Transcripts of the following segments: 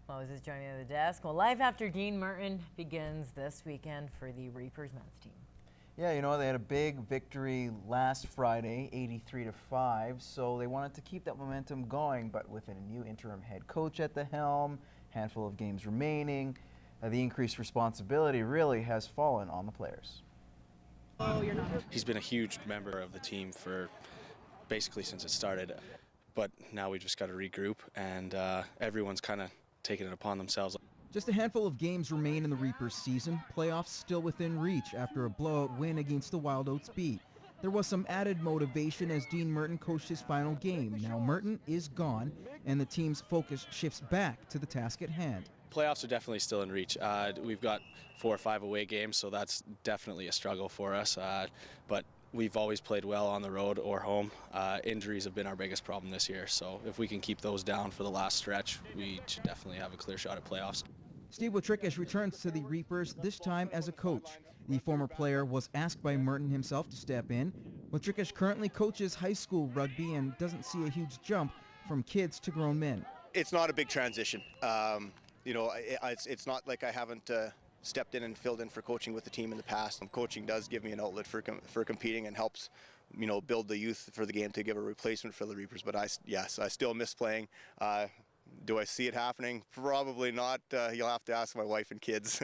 Moses is joining me at the desk. Well, life after Dean Merton begins this weekend for the Reapers men's team. Yeah, you know, they had a big victory last Friday, 83-5, so they wanted to keep that momentum going, but with a new interim head coach at the helm, handful of games remaining, the increased responsibility really has fallen on the players. He's been a huge member of the team for basically since it started, but now we just got to regroup, and everyone's kind of taking it upon themselves. Just a handful of games remain in the Reapers season, playoffs still within reach after a blowout win against the Wild Oats B. There was some added motivation as Dean Merton coached his final game. Now Merton is gone, and the team's focus shifts back to the task at hand. Playoffs are definitely still in reach. We've got 4 or 5 away games, so that's definitely a struggle for us, but we've always played well on the road or home. Injuries have been our biggest problem this year, so if we can keep those down for the last stretch, we should definitely have a clear shot at playoffs. Steve Watrickish returns to the Reapers, this time as a coach. The former player was asked by Merton himself to step in. Watrickish currently coaches high school rugby and doesn't see a huge jump from kids to grown men. It's not a big transition. You know, it's not like I haven't stepped in and filled in for coaching with the team in the past. Coaching does give me an outlet for competing and helps, you know, build the youth for the game to give a replacement for the Reapers. But I still miss playing. Do I see it happening? Probably not. You'll have to ask my wife and kids.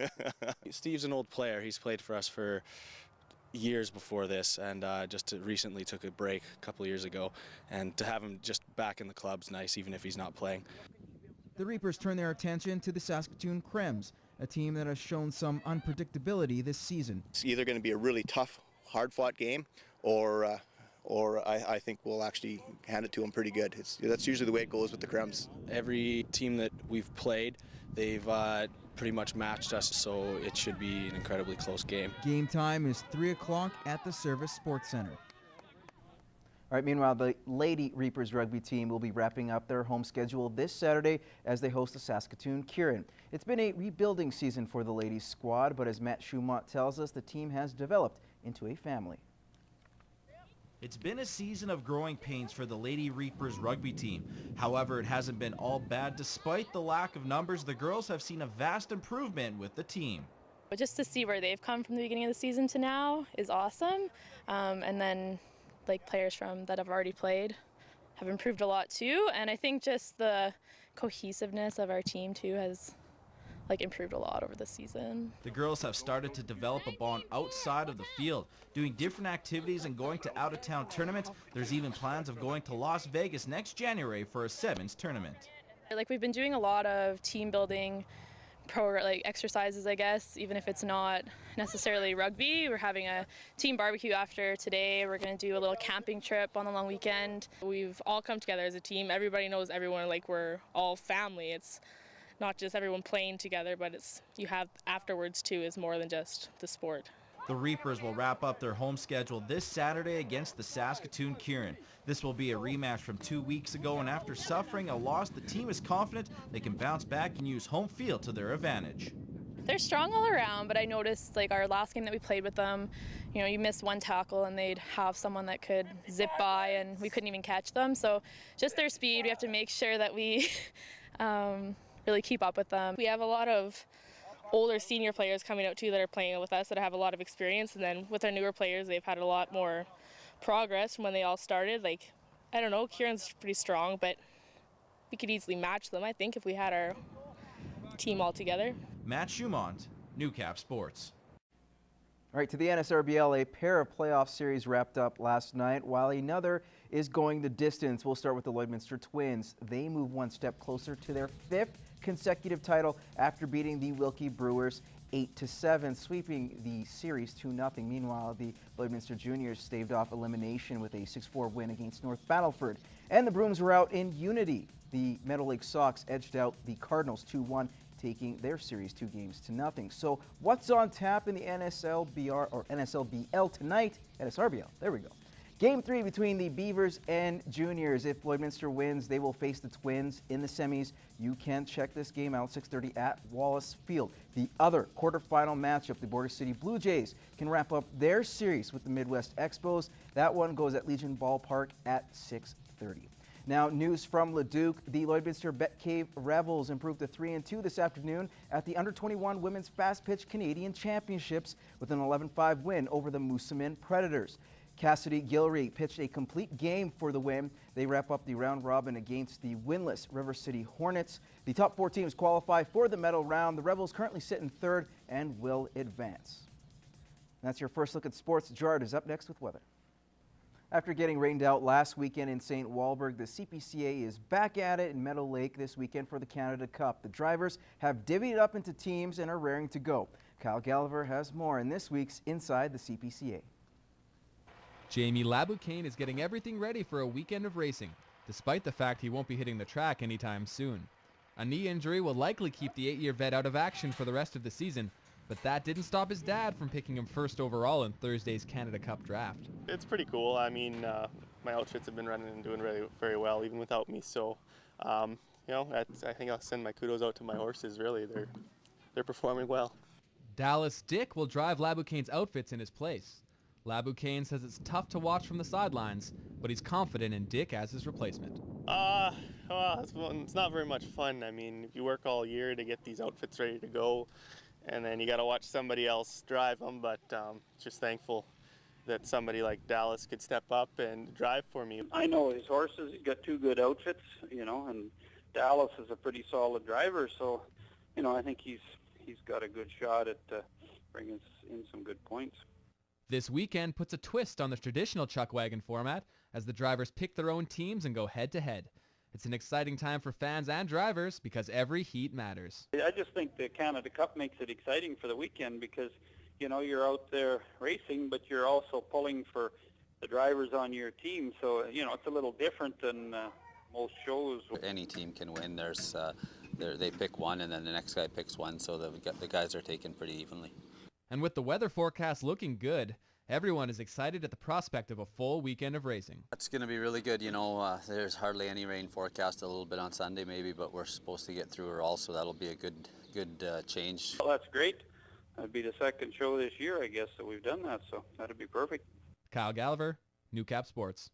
Steve's an old player. He's played for us for years before this, and just recently took a break a couple of years ago, and to have him just back in the club's nice, even if he's not playing. The Reapers turn their attention to the Saskatoon Crems, a team that has shown some unpredictability this season. It's either going to be a really tough, hard-fought game, or I think we'll actually hand it to them pretty good. That's usually the way it goes with the Crems. Every team that we've played, they've pretty much matched us, so it should be an incredibly close game. Game time is 3 o'clock at the Service Sports Center. All right, meanwhile, the Lady Reapers rugby team will be wrapping up their home schedule this Saturday as they host the Saskatoon Kirin. It's been a rebuilding season for the ladies squad, but as Matt Schumont tells us, the team has developed into a family. It's been a season of growing pains for the Lady Reapers rugby team. However, it hasn't been all bad. Despite the lack of numbers, the girls have seen a vast improvement with the team. But just to see where they've come from the beginning of the season to now is awesome. And then like players from that have already played have improved a lot too. And I think just the cohesiveness of our team too has improved a lot over the season. The girls have started to develop a bond outside of the field, doing different activities and going to out-of-town tournaments. There's even plans of going to Las Vegas next January for a sevens tournament. We've been doing a lot of team building exercises, I guess, even if it's not necessarily rugby. We're having a team barbecue after today. We're going to do a little camping trip on the long weekend. We've all come together as a team. Everybody knows everyone, we're all family. It's not just everyone playing together, but you have afterwards too is more than just the sport. The Reapers will wrap up their home schedule this Saturday against the Saskatoon Kirin. This will be a rematch from 2 weeks ago, and after suffering a loss, the team is confident they can bounce back and use home field to their advantage. They're strong all around, but I noticed our last game that we played with them, you missed one tackle and they'd have someone that could zip by and we couldn't even catch them. So just their speed, we have to make sure that we really keep up with them. We have a lot of older senior players coming out too that are playing with us that have a lot of experience, and then with our newer players they've had a lot more progress from when they all started. I don't know, Kieran's pretty strong, but we could easily match them, I think, if we had our team all together. Matt Schumont, Newcap Sports. All right, to the NSRBL, a pair of playoff series wrapped up last night, while another is going the distance. We'll start with the Lloydminster Twins. They move one step closer to their 5th consecutive title after beating the Wilkie Brewers 8-7, sweeping the series 2-0. Meanwhile, the Lloydminster Juniors staved off elimination with a 6-4 win against North Battleford. And the Brooms were out in unity. The Meadow Lake Sox edged out the Cardinals 2-1, taking their series 2-0. So what's on tap in the NSLBR or NSLBL tonight? NSRBL, there we go. Game 3 between the Beavers and Juniors. If Lloydminster wins, they will face the Twins in the semis. You can check this game out, 6:30 at Wallace Field. The other quarterfinal matchup, the Border City Blue Jays can wrap up their series with the Midwest Expos. That one goes at Legion Ballpark at 6:30. Now, news from Leduc. The Lloydminster Bet Cave Rebels improved to 3-2 this afternoon at the Under-21 Women's Fast Pitch Canadian Championships with an 11-5 win over the Moosomin Predators. Cassidy Gilry pitched a complete game for the win. They wrap up the round robin against the winless River City Hornets. The top 4 teams qualify for the medal round. The Rebels currently sit in 3rd and will advance. That's your first look at sports. Gerard is up next with weather. After getting rained out last weekend in St. Walburg, the CPCA is back at it in Meadow Lake this weekend for the Canada Cup. The drivers have divvied up into teams and are raring to go. Kyle Gallagher has more in this week's Inside the CPCA. Jamie Laboucane is getting everything ready for a weekend of racing, despite the fact he won't be hitting the track anytime soon. A knee injury will likely keep the 8-year vet out of action for the rest of the season, but that didn't stop his dad from picking him first overall in Thursday's Canada Cup draft. It's pretty cool. I mean, my outfits have been running and doing really very well even without me. So, I think I'll send my kudos out to my horses. Really, they're performing well. Dallas Dick will drive Laboucane's outfits in his place. Laboucane says it's tough to watch from the sidelines, but he's confident in Dick as his replacement. It's not very much fun. I mean, if you work all year to get these outfits ready to go, and then you got to watch somebody else drive them, but just thankful that somebody like Dallas could step up and drive for me. I know his horses. He's got 2 good outfits, and Dallas is a pretty solid driver, so, I think he's got a good shot at bringing in some good points. This weekend puts a twist on the traditional chuck wagon format as the drivers pick their own teams and go head-to-head. It's an exciting time for fans and drivers because every heat matters. I just think the Canada Cup makes it exciting for the weekend because, you're out there racing, but you're also pulling for the drivers on your team. So, it's a little different than most shows. Any team can win. They pick one and then the next guy picks one, so the guys are taken pretty evenly. And with the weather forecast looking good, everyone is excited at the prospect of a full weekend of racing. It's going to be really good. There's hardly any rain forecast, a little bit on Sunday maybe, but we're supposed to get through it all, so that'll be a good change. Well, that's great. That'd be the second show this year, I guess, that we've done that, so that'd be perfect. Kyle Gallagher, Newcap Sports.